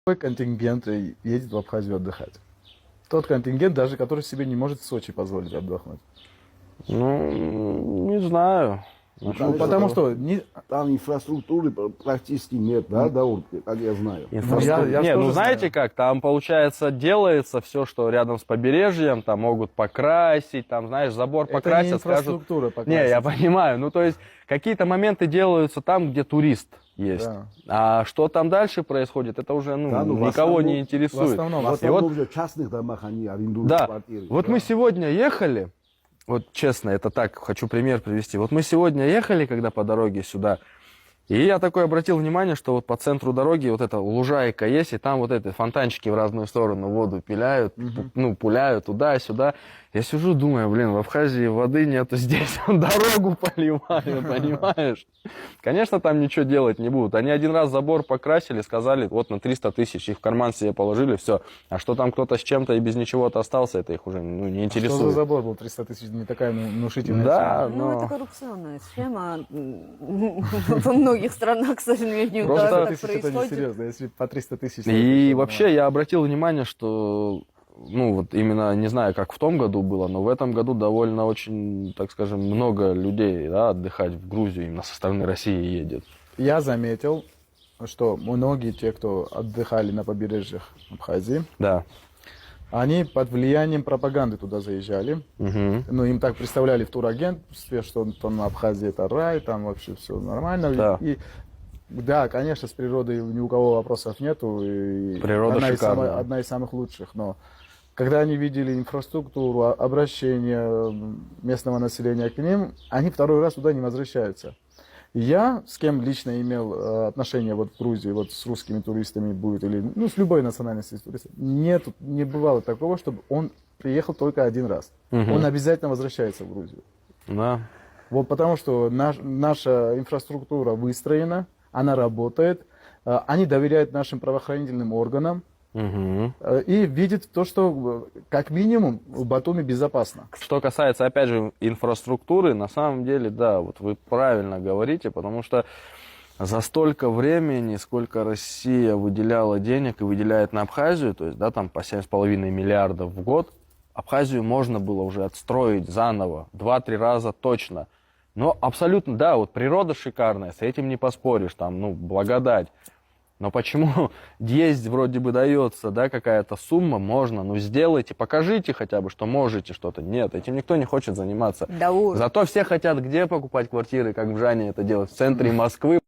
Какой контингент едет в Абхазию отдыхать? Тот контингент, даже который себе не может в Сочи позволить отдохнуть. Ну, не знаю. Ну, потому что Там инфраструктуры практически нет, да, Даурке, как я знаю. я Не, ну тоже знаете знаю. как, там получается делается все, что рядом с побережьем, там могут покрасить, там, знаешь, забор Это не покрасят, скажут... инфраструктура Не, покрасить. я понимаю, ну то есть какие-то моменты делаются там, где турист есть. Да. А что там дальше происходит, это уже Да, ну, в никого основном- не В интересует. основном, В в И основном вот, уже в частных домах они арендуют да, квартиры. вот мы сегодня ехали, вот честно, это так, хочу пример привести. Вот мы сегодня ехали, когда по дороге сюда, и я такой обратил внимание, что вот по центру дороги вот эта лужайка есть, и там вот эти фонтанчики в разную сторону воду пиляют, ну, пуляют туда-сюда. Я сижу, думаю, блин, в Абхазии воды нету, здесь дорогу поливают, понимаешь? Конечно, там ничего делать не будут. Они один раз забор покрасили, сказали, вот на 300 тысяч, их в карман себе положили, все. А что там кто-то с чем-то и без ничего-то остался, это их уже ну, не Что за интересует. забор был 300 тысяч, не такая внушительная Да, сумма. Ну, но... это коррупционная схема. Во многих странах, к сожалению, Просто так 300 тысяч это происходит. несерьезно, если по 300 тысяч... И вообще я обратил внимание, что, ну вот именно, не знаю, как в том году было, но в этом году довольно очень, так скажем, много людей, да, отдыхать в Грузию именно со стороны России едет. Я заметил, что многие те, кто отдыхали на побережьях Абхазии, Да. они под влиянием пропаганды туда заезжали. Мгм. Ну, им так представляли в турагентстве, что там Абхазия это рай, там вообще все нормально. Да. И, да, конечно, с природой ни у кого вопросов нету. И Природа шикарная. одна из самых лучших. Но когда они видели инфраструктуру, обращение местного населения к ним, они второй раз туда не возвращаются. Я, с кем лично имел отношение вот в Грузии, вот с русскими туристами будет, или ну, с любой национальностью туристов, не бывало такого, чтобы он приехал только один раз. Он обязательно возвращается в Грузию. Да. Вот потому что наша инфраструктура выстроена, она работает, они доверяют нашим правоохранительным органам Мгм. и видят то, что как минимум в Батуми безопасно. Что касается, опять же, инфраструктуры, на самом деле, да, вот вы правильно говорите, потому что за столько времени, сколько Россия выделяла денег и выделяет на Абхазию, то есть, да, там по 7,5 миллиардов в год, Абхазию можно было уже отстроить заново, 2-3 раза точно. Но абсолютно, да, вот природа шикарная, с этим не поспоришь, там, ну, благодать. Но почему есть вроде бы дается, да, какая-то сумма, можно, ну сделайте, покажите хотя бы, что можете что-то. Нет, этим никто не хочет заниматься. Даур. Зато все хотят где покупать квартиры, как в Жане это делать, в центре Москвы.